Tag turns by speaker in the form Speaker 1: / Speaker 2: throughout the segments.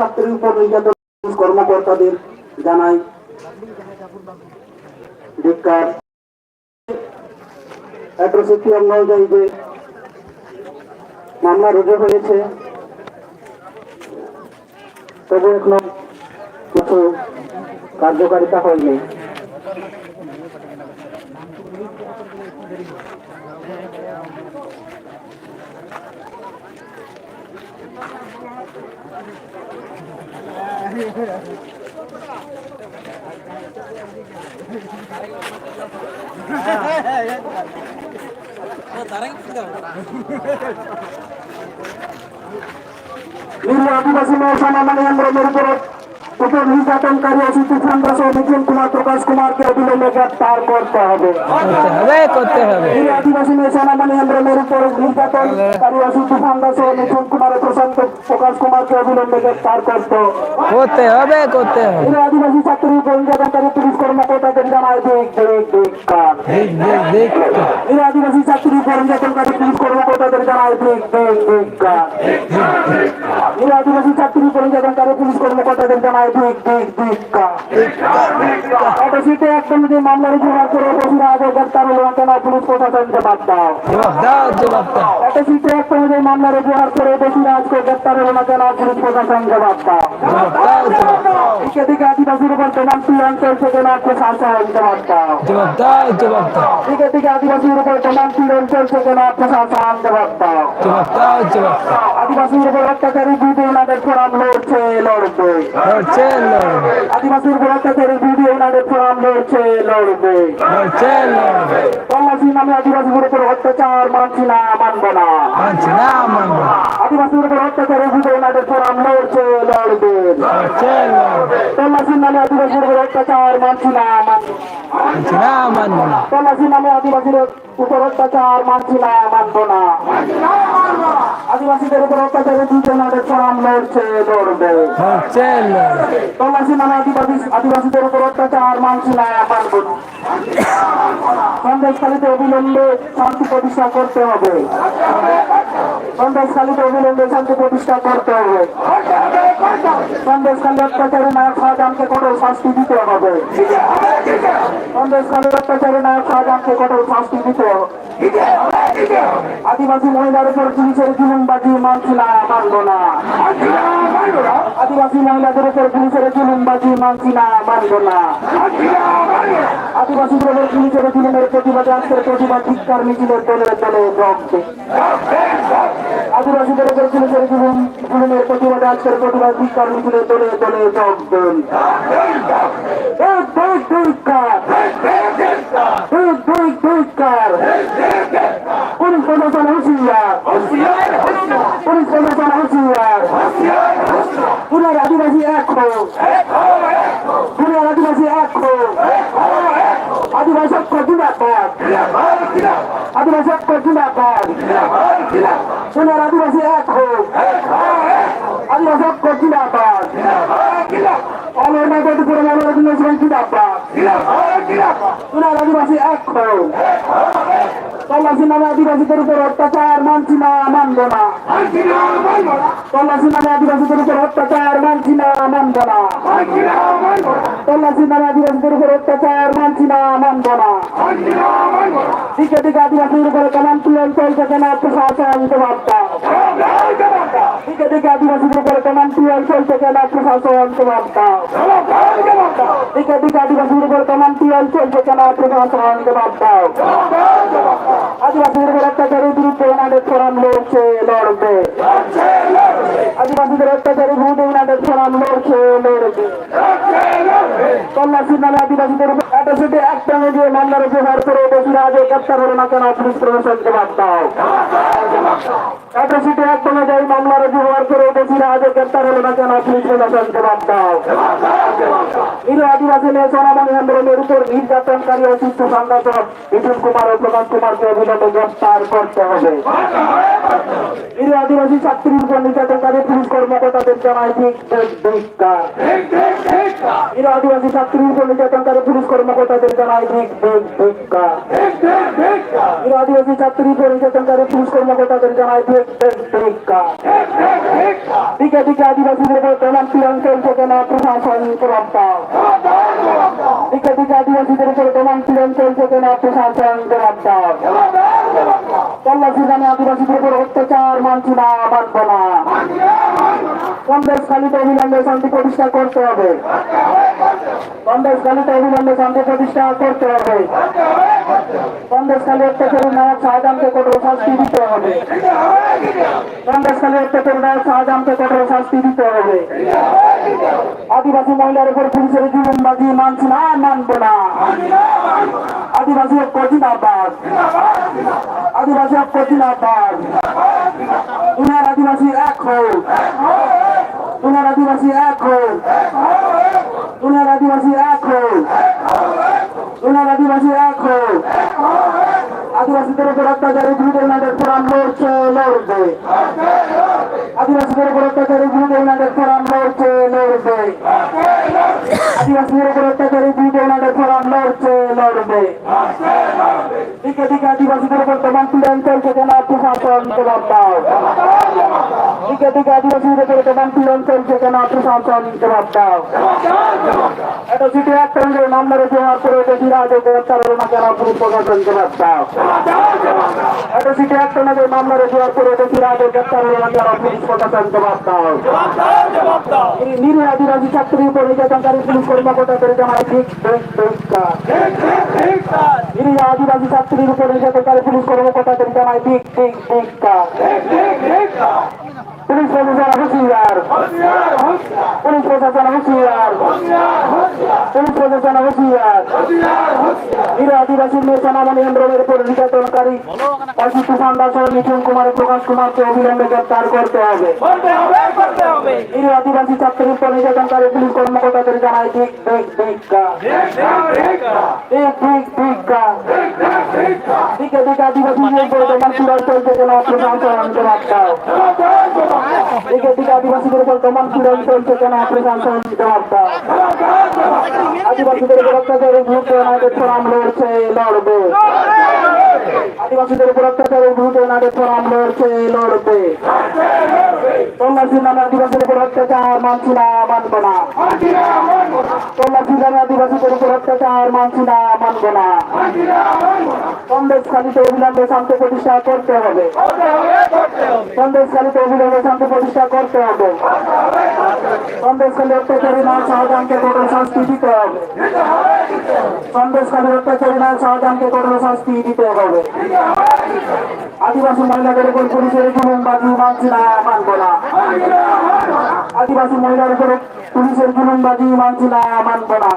Speaker 1: ছাত্রের উপর নির্যাতন কর্মকর্তাদের জানাই ধিক্কার। অ্যাট্রসিটি অনুযায়ী যে মামলা রুজু হয়েছে, তবু এখনো কিছু কার্যকারিতা হয়নি। আদিবাসী মহাসমাধানী আন্দোলনের উপর নির্যাতনকারী অসিত সন্ত্রাস ও মিঠুন কুমার প্রকাশ কুমারকে অবিলম্বে গ্রেপ্তার করতে হবে। আদিবাসী সনাতনী আন্দোলনের উপর নির্যাতনকারী অসিত সন্ত্রাস ও মিঠুন কুমার প্রশান্ত প্রকাশ কুমারকে অবিলম্বে গ্রেপ্তার করতে হবে। আদিবাসী ছাত্রী উপর নির্যাতনকারী পুলিশ কর্মকর্তাদের জানায় ধিক্কার। আদিবাসী ছাত্রী উপর নির্যাতনকারী পুলিশ কর্মকর্তাদের জানায় ধিক্কার। আদিবাসী ছাত্রী উপর নির্যাতনকারী পুলিশ কর্মকর্তাদের জানায় একদম যে মামলা রুজু হওয়ার পরে বসিরা আগে গ্রেপ্তার হলো না কেন? পুলিশ প্রশাসন জবাব দাও। একদম যে মামলা রুজু হওয়ার পরে বসিরা আজকে গ্রেপ্তার হলো না কেন? পুলিশ প্রশাসন জবাব দাও। দিকে আদিবাসীর উপর কমান্ডি অঞ্চল থেকে না প্রশাসন জবাব দাও। দিকে আদিবাসীর উপর কমান্ডি অঞ্চল থেকে না প্রশাসন জবাব দাও। আদিবাসীর উপর অত্যাচারী বিরুদ্ধে ওনাদের ফোরাম লড়ছে লড়বে। আদিবাসীর উপর অত্যাচারী বিরুদ্ধে ওনাদের ফোরাম লড়ছে লড়বে। তল্লাশি নামে আদিবাসীর উপর অত্যাচার মানছি না, মানব না। আদিবাসীর উপর অত্যাচারী বিরুদ্ধে ওনাদের ফোরাম লড়ছে লড়বে। তল্লাশির নামে আদিবাসীর উপর অত্যাচার মানছি না, মানব না। তল্লাশির নামে আদিবাসীর উপর অত্যাচার মানছি না, মানব না। আদিবাসীদের উপর অত্যাচারের বিরুদ্ধে ওনাদের ফোরাম লড়ছে লড়বে। তল্লাশির নামে আদিবাসীদের উপর অত্যাচার মানছি না, মানব না। সন্দেশখালীতে অবিলম্বে শান্তি প্রতিষ্ঠা করতে হবে। সন্দেশখালীতে অবিলম্বে শান্তি প্রতিষ্ঠা করতে হবে। সন্দেশখালী অত্যাচারে নায়ক শাহজাহানকে কঠোর শাস্তি দিতে হবে। সন্দেশখালীর অত্যাচারে নায়ক শাহজাহানকে কঠোর শাস্তি দিতে হবে। আদিবাসী মহিলার উপর পুলিশের জুলুমবাজি মানছি না, মানব না। আদিবাসী মহিলাদের উপর পুলিশের জুলুমবাজি মানছি না, মানব না। আদিবাসীদের উপর পুলিশের জুলুমের প্রতিবাদে আজকের প্রতিবাদ ধিক্কার মিছিলের দলে দলে যোগ দিন। আদিবাসীদের উপর পুলিশের জুলুমের প্রতিবাদে আজকের প্রতিবাদ ধিক্কার মিছিলের দলে দলে যোগ দিন। পুলিশ প্রশাসন হুঁশিয়ার, পুলিশ প্রশাসন হুঁশিয়ার। পুনের আদিবাসী এক হোক, পুনের আদিবাসী এক হোক। আদিবাসী ঐক্য জিন্দাবাদ, আদিবাসী ঐক্য জিন্দাবাদ। পুনের আদিবাসী এক হোক, আদিবাসী ঐক্য জিন্দাবাদ। পুনের আদিবাসী এক হোক। তল্লাশি নামে আদিবাসীদের উপর অত্যাচার মানছি না, মানব না। তল্লাশি নামে আদিবাসীদের উপর অত্যাচার মানছি না, মানব না। তল্লাশি নামে আদিবাসীদের উপর অত্যাচার মানছি না, মানব না। দিকে দিকে আদিবাসীর উপরে কমান্ডি অঞ্চল থেকে না প্রশাসন জবাব দাও। দিকে দিকে আদিবাসীদের উপরে কমান্ডি অঞ্চল থেকে না প্রশাসন জবাব দাও। দিকে দিকে আদিবাসীর উপর কমান্ডি অঞ্চল থেকে না প্রশাসন জবাব দাও। আদিবাসীদের অত্যাচারের বিরুদ্ধে ওনাদের ফোরাম লড়ছে লড়বে। আদিবাসীদের অত্যাচারের বিরুদ্ধে ওনাদের ফোরাম লড়ছে লড়বে। তল্লাশির নামে আদিবাসীদের অ্যাট্রসিটি একদম যে মামলার ব্যবহার করে বসিরা আগে গ্রেপ্তার হলো না কেন? পুলিশ প্রশাসন জবাব দাও। অ্যাট্রসিটি একদম যে মামলার ব্যবহার করে বসিরা আগে গ্রেপ্তার হলো না কেন? পুলিশ প্রশাসন জবাব দাও। আদিবাসী মেয়ে সোনামণি আন্দোলনের উপর নির্যাতনকারী অসিত সন্ত্রাস মিঠুন কুমার ও প্রকাশ কুমারকে অবিলম্বে গ্রেপ্তার করতে হবে। আদিবাসী ছাত্রীর উপর নির্যাতনকারী পুলিশ কর্মকর্তাদের জানায় ধিক্কার। বীর আদিবাসী ছাত্রীর উপর নির্যাতনকারী পুলিশ কর্মকর্তাদের জানাই ধিক্কার। বীর আদিবাসী ছাত্রীর উপর নির্যাতনকারী পুলিশ কর্মকর্তাদের জানাই ধিক্কার। দিকে দিকে আদিবাসীদের উপর দমন পীড়ন চলছে কেন প্রশাসন জবাব দাও। দিকে দিকে আদিবাসীদের উপর দমন পীড়ন চলছে কেন প্রশাসন জবাব দাও। তল্লাশির নামে আদিবাসীদের উপর অত্যাচার মানছি না, মানব না। সন্দেশখালীতে অবিলম্বে শান্তি প্রতিষ্ঠা করতে হবে। সন্দেশখালীতে অবিলম্বে শান্তি প্রতিষ্ঠা করতে হবে। সন্দেশখালী অত্যাচারী নায়ক শাহজাহানকে কঠোর শাস্তি দিতে হবে। সন্দেশখালী অত্যাচারী নায়ক শাহজাহানকে কঠোর শাস্তি দিতে হবে। আদিবাসী মহিলার উপর পুলিশের জুলুমবাজি মানছি না, মানব না। আদিবাসী ঐক্য জিন্দাবাদ। আদিবাসী ঐক্য জিন্দাবাদ। দুনিয়ার আদিবাসী এক হোক। দুনিয়ার আদিবাসী এক হোক। দুনিয়ার আদিবাসী এক হোক। দুনিয়ার আদিবাসী এক হোক। আদিবাসীদের উপর অত্যাচারের বিরুদ্ধে ইউনাইটেড ফোরাম লড়ছে, লড়বে। আদিবাসীদের উপর অত্যাচারের বিরুদ্ধে ইউনাইটেড ফোরাম লড়ছে, লড়বে। আদিবাসীদের উপর অত্যাচারের বিরুদ্ধে ইউনাইটেড ফোরাম লড়ছে, লড়বে। দিকে দিকে আদিবাসীদের উপর দমন পীড়ন চলছে কেন প্রশাসন জবাব দাও। দিকে দিকে আদিবাসীদের উপর দমন পীড়ন চলছে কেন প্রশাসন জবাব দাও। এটা সিটি অ্যাক্ট অনুযায়ী মামলা রেখে হওয়ার পরে দেশিরা গ্রেপ্তার হলো না কেন পুলিশ প্রশাসন জবাব দাও। এটা সিটি অ্যাক্ট অনুযায়ী মামলা রেখে হওয়ার পরে দেশিরা গ্রেপ্তার হলো না কেন পুলিশ প্রশাসন জবাব দাও। নিরীহ আদিবাসী ছাত্রীর উপর নির্যাতনকারী পুলিশ কর্মকর্তাদের জানাই ধিক্কার। নিরীহ আদিবাসী ছাত্রীর উপর নির্যাতনকারী পুলিশ কর্মকর্তাদের জানাই ধিক্কার। পুলিশ প্রশাসন হুঁশিয়ার। পুলিশ প্রশাসন হুঁশিয়ার। পুলিশ প্রশাসন হুঁশিয়ার। নিরীহ আদিবাসী মেয়ে সোনামণি হেমব্রমের উপর নির্যাতনকারী অসিত সান্দাস ও মিঠুন কুমার প্রকাশ কুমারকে অবিলম্বে গ্রেপ্তার করতে হবে। নিরীহ আদিবাসী ছাত্রীর উপর নির্যাতনকারী পুলিশ কর্মকর্তাদের জানাই ধিক্কার। দিকে দিকে আদিবাসীদের উপর দমন পীড়ন চলছে কেন প্রশাসন জবাব দাও। দিকে দিকে আদিবাসীদের উপর দমন পীড়ন চলছে কেন প্রশাসন জবাব দাও। আদিবাসীদের উপর অত্যাচারের বিরুদ্ধে ইউনাইটেড ফোরাম লড়ছে, লড়বে। আদিবাসীদের উপর অত্যাচারের বিরুদ্ধে ইউনাইটেড ফোরাম লড়ছে, লড়বে। তল্লাশির নামে আদিবাসীদের উপর অত্যাচার মানছি না, মানব না। তল্লাশির নামে আদিবাসীদের উপর অত্যাচার মানছি না, মানব না। সন্দেশখালীতে অবিলম্বে শান্তি প্রতিষ্ঠা করতে হবে। সন্দেশখালীতে অবিলম্বে শান্তি প্রতিষ্ঠা করতে হবে। সন্দেশখালী অত্যাচারী নায়ক শাহজাহানকে কঠোর শাস্তি দিতে হবে। সন্দেশখালীর অত্যাচারী নায়ক শাহজাহানকে কঠোর শাস্তি দিতে হবে। আদিবাসী মহিলাদের উপর পুলিশের জুলুমবাজি মানছি না, মানব না। আদিবাসী মহিলার উপর পুলিশের জুলুমবাজি মানছি না, মানব না।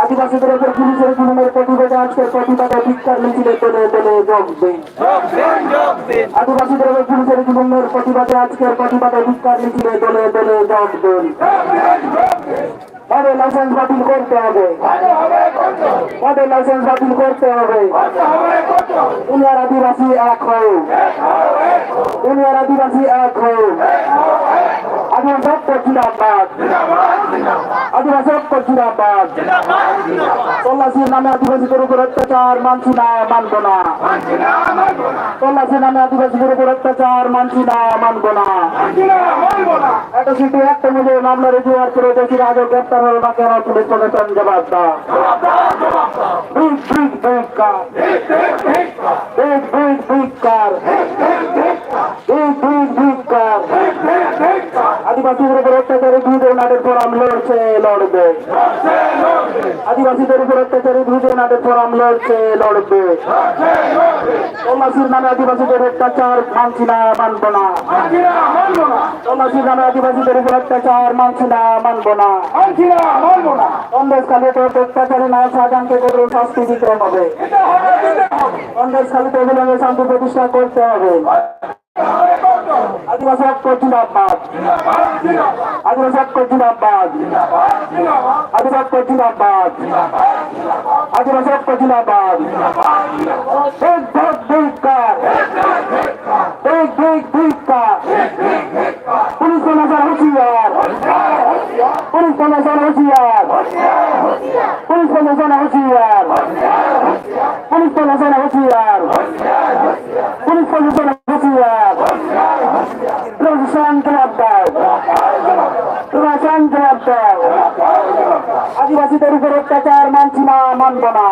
Speaker 1: আদিবাসীদের উপর পুলিশের জুলুমের প্রতিবাদে আজকের প্রতিবাদে ধিক্কার মিছিলে দলে দলে যোগ দিন। আদিবাসীদের উপর পুলিশের জুলুমের প্রতিবাদে আজকের প্রতিবাদে ধিক্কার মিছিলে দলে দলে যোগ দিন। পদের লাইসেন্স বাতিল করতে হবে। পদের লাইসেন্স বাতিল করতে হবে। দুনিয়ার আদিবাসী এক হোক। দুনিয়ার আদিবাসী এক হোক। আদিবাসী ঐক্য জিন্দাবাদ। আদিবাসী ঐক্য জিন্দাবাদ। তল্লাশির নামে আদিবাসীদের উপর অত্যাচার মানছি না, মানব না। তল্লাশির নামে আদিবাসীদের উপর অত্যাচার মানছি না, মানব না। এটা সিটি অ্যাক্ট অনুযায়ী মামলা রেখে হওয়ার পরে দেশিরা আগে গ্রেপ্তার হলো না কেন পুলিশ প্রশাসন জবাব দাও। আদিবাসীদের উপর অত্যাচারের বিরুদ্ধে ইউনাইটেড ফোরাম লড়ছে, লড়বে। আদিবাসীদের উপর অত্যাচারের বিরুদ্ধে ইউনাইটেড ফোরাম লড়ছে, লড়বে। তল্লাশির নামে আদিবাসীদের অত্যাচার মানছি না, মানব না। তল্লাশির নামে আদিবাসীদের উপর অত্যাচার মানছি না, মানব না। সন্দেশখালীতে অত্যাচারী নায়ক শাহজাহানকে কঠোর শাস্তি দিতে হবে। সন্দেশখালীতে অবিলম্বে শান্তি প্রতিষ্ঠা করতে হবে। আদিবাসী ঐক্য জিন্দাবাদ। আদিবাসী ঐক্য জিন্দাবাদ। আদিবাসী ঐক্য জিন্দাবাদ। আদিবাসী ঐক্য জিন্দাবাদ। পুলিশ প্রশাসন হুঁশিয়ার। পুলিশ প্রশাসন হুঁশিয়ার, পুলিশ প্রশাসন হুঁশিয়ার, পুলিশ প্রশাসন হুঁশিয়ার, পুলিশ প্রশাসন হুঁশিয়ার, প্রশাসন জবাব দাও, প্রশাসন জবাব দাও। আদিবাসীদের উপর অত্যাচার মানছি না, মানব না।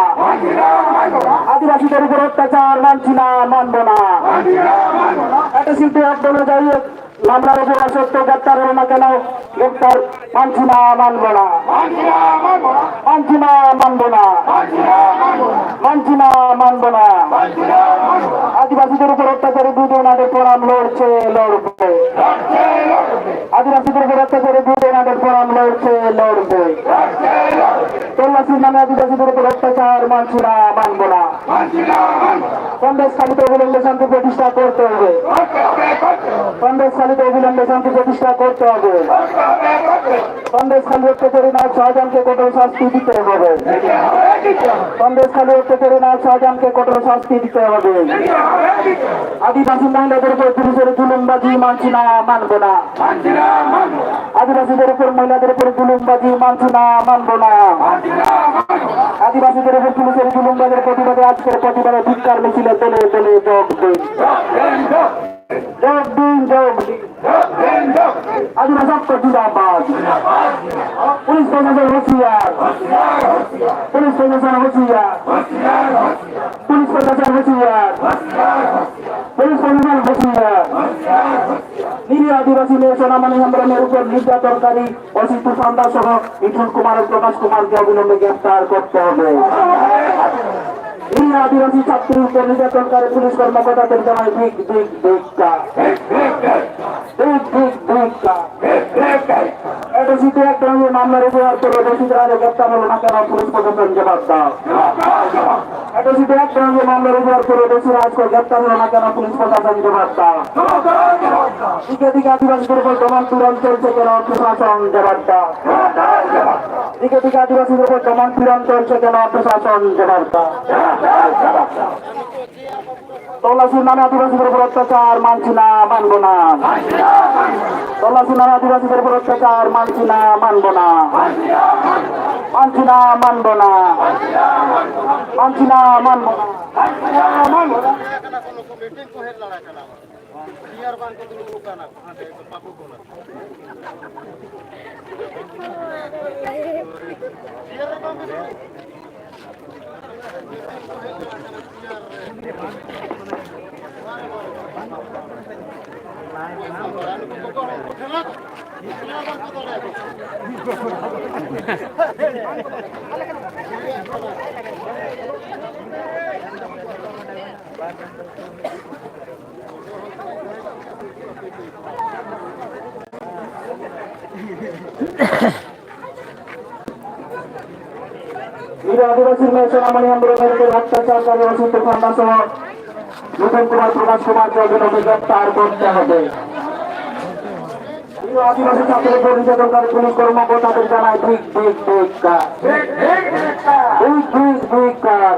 Speaker 1: আদিবাসীদের উপর অত্যাচার মানছি না, মানব না। একটা শিল্পী অনুযায়ী মামলার উপর সত্য গ্রেপ্তার হলো না কেন? গ্রেপ্তার মানছি না, মানব না। মানছি না, মানব না। মানছি না, মানব না। আদিবাসীদের উপর অত্যাচারে দুদিন আগে ফোরাম লড়ছে, লড়বে। আদিবাসীদের উপর অত্যাচারে দুদিন আগে ফোরাম লড়ছে, লড়বে। তল্লাশির নামে আদিবাসীদের উপর অত্যাচার মানছি না, মানব না। সন্দেশখালীতে অবিলম্বে শান্তি প্রতিষ্ঠা করতে হবে। সন্দেশখালীতে অবিলম্বে শান্তি প্রতিষ্ঠা করতে হবে। সন্দেশখালী অত্যাচারী নায়ক শাহজাহানকে কঠোর শাস্তি দিতে হবে। সন্দেশখালী অত্যাচারী নায়ক শাহজাহানকে কঠোর শাস্তি দিতে হবে। আদিবাসী মহিলাদের উপর পুলিশের জুলুমবাজি মানছি না, মানব না। আদিবাসীদের উপর মহিলাদের উপর জুলুমবাজি মানছি না, মানব না। আদিবাসীদের উপর পুলিশের জুলুমবাজের প্রতিবাদে আজকের প্রতিবাদে ধিক্কার মিছিলে দলে দলে যোগ দিন। যোগ দিন, যোগ দিন। আদিবাসী জিন্দাবাদ। পুলিশ প্রশাসন হুঁশিয়ার, পুলিশ প্রশাসন হুঁশিয়ার, পুলিশ প্রশাসন হুঁশিয়ার, পুলিশ প্রশাসন হুঁশিয়ার। নিরীহ আদিবাসী মেয়ে সোনামণি হেমব্রমের উপর নির্যাতনকারী অসিত সন্ধ্যা সহ মিঠুন কুমার ও প্রকাশ কুমারকে অবিলম্বে গ্রেফতার করতে হবে। নিরীহ আদিবাসী ছাত্রীর উপর নির্যাতনকারী পুলিশ কর্মকর্তাদের জানায় দিক দিক দিকটা, দিক দিক দিকটা। এটা শুধু একটা মামলা রেজিস্টার করে দোষীদের আগে গ্রেপ্তার হলো না কেন? পুলিশ প্রশাসন জবাব দাও। এটা শুধু একটা মামলা রেজিস্টার করে দোষীরা আজকে গ্রেপ্তার হলো না কেন? পুলিশ প্রশাসন জবাব দাও। দিকে দিকে আদিবাসীদের উপর দমন পীড়ন চলছে কেন? প্রশাসন জবাব দাও। দিকে দিকে আদিবাসীদের উপর দমন পীড়ন চলছে কেন? প্রশাসন জবাব দাও। তল্লাশির নামে আদিবাসীদের উপর অত্যাচার মানছি না, মানব না। তল্লাশির নামে আদিবাসীদের উপর অত্যাচার মানছি না, মানব না। মানছি না, মানব না। মানছি না, মানব না। আদিবাসীর মেয়ে সোনামণি হেমব্রমের উপর অত্যাচারকারী অসিত সন্ধ্যা সহ মিঠুন কুমার প্রকাশ কুমারকে অবিলম্বে গ্রেপ্তার করতে হবে। আদিবাসী ছাত্রের উপর নির্যাতনকারী পুলিশ কর্মকর্তাদের জানায় ঠিক ঠিক ধিক্কার, ঠিক ঠিক ধিক্কার।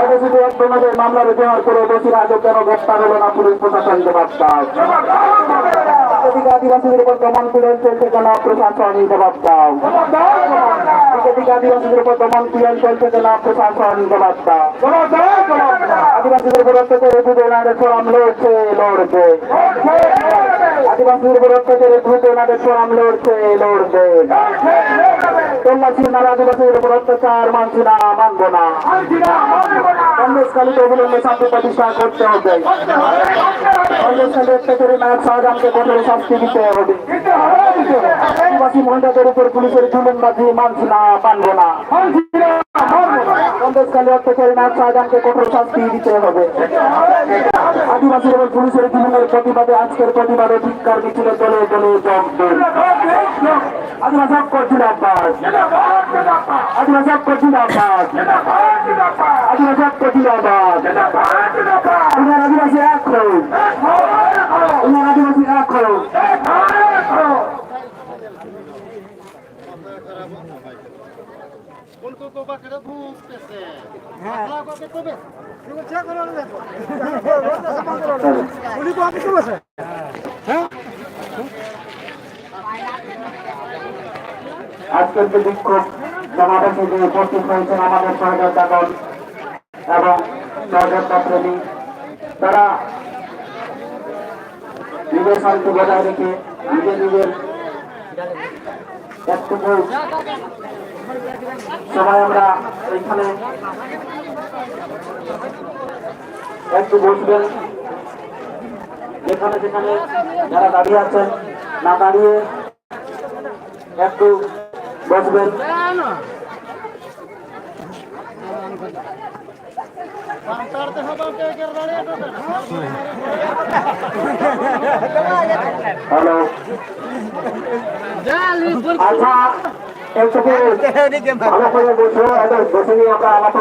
Speaker 1: এটা শুধু এক ধরনের মামলা রেজিস্টার করে দোষীরা আজও কেন গ্রেপ্তার হলো না? পুলিশ প্রশাসন জবাব দাও। দিকে আদিবাসীদের উপর দমন পীড়ন চলছে কেন? প্রশাসন জবাব দাও। দিকে আদিবাসীদের উপর দমন পীড়ন চলছে কেন? প্রশাসন জবাব দাও। আদিবাসীদের উপর অত্যাচারে দুদিনের ফোরাম লড়ছে, লড়বে। আদিবাসীদের উপর অত্যাচারে দুদিনের ফোরাম লড়ছে, লড়বে। তল্লাশির নামে আদিবাসীদের উপর অত্যাচার মানছি না, মানব না। সন্দেশখালীতে অবিলম্বে শান্তি প্রতিষ্ঠা করতে হবে। সন্দেশখালী অত্যাচারী নায়ক শাহজাহানকে কঠোর শাস্তি দিতে হবে। আদিবাসী মহিলাদের উপর পুলিশের জুলুমবাজি মানছি না, মানব না। সন্দেশখালী অত্যাচারী নায়ক শাহজাহানকে কঠোর শাস্তি দিতে হবে। আদিবাসীর উপর পুলিশের জুলুমের প্রতিবাদে আজকের প্রতিবাদে ধিক্কার মিছিলে দলে দলে যোগ দিন। আদিবাসী করছিল আব্বাস, আদিবাসী করছিল আব্বাস, আদিবাসী করছিল আব্বাস। উনার আদিবাসী এক হল, উনার আদিবাসী এক হল। হ্যাঁ আজকের যে বিক্ষোভ সমাবেশে যে উপস্থিত হয়েছেন আমাদের সহযোগিতা দল এবং সহযোগিতা প্রেমী, তারা নিজের শান্তি বজায় রেখে নিজের একটুকু সবাই আমরা এখানে একটু বসবেন, যেখানে যেখানে যারা দাঁড়িয়ে আছেন না দাঁড়িয়ে একটু বসবেন। হ্যালো, আচ্ছা একটু ভালো করে বসে নিয়ে আমরা আলাপ